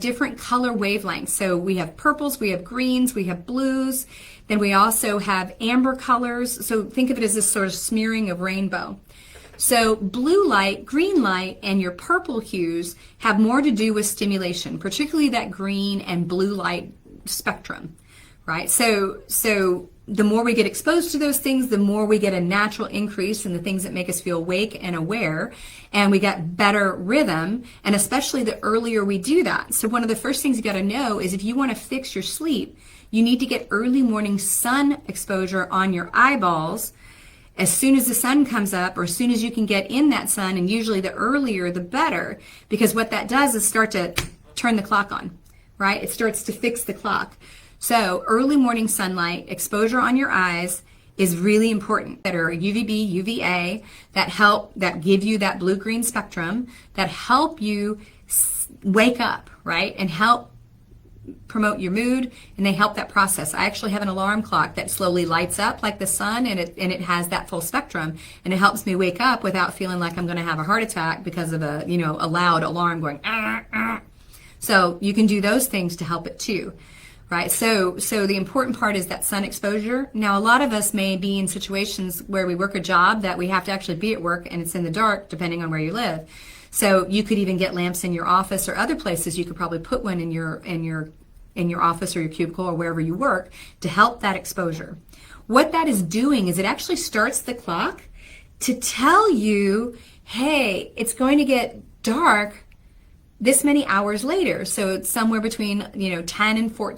different color wavelengths. So we have purples, we have greens, we have blues, then we also have amber colors. So think of it as this sort of smearing of rainbow. So blue light, green light, and your purple hues have more to do with stimulation, particularly that green and blue light spectrum, right? So the more we get exposed to those things, the more we get a natural increase in the things that make us feel awake and aware, and we get better rhythm, and especially the earlier we do that. So one of the first things you got to know is if you want to fix your sleep, you need to get early morning sun exposure on your eyeballs as soon as the sun comes up, or as soon as you can get in that sun, and usually the earlier the better, because what that does is start to turn the clock on, right? It starts to fix the clock. So early morning sunlight exposure on your eyes is really important. That are UVB, UVA, that give you that blue-green spectrum, that help you wake up, right? And help promote your mood, and they help that process. I actually have an alarm clock that slowly lights up like the sun, and it has that full spectrum, and it helps me wake up without feeling like I'm going to have a heart attack because of a loud alarm going ah, ah. So you can do those things to help it too, right? So the important part is that sun exposure. Now, a lot of us may be in situations where we work a job that we have to actually be at work and it's in the dark, depending on where you live. So you could even get lamps in your office or other places. You could probably put one in your office or your cubicle or wherever you work to help that exposure. What that is doing is it actually starts the clock to tell you, hey, it's going to get dark this many hours later. So it's somewhere between 10 and 14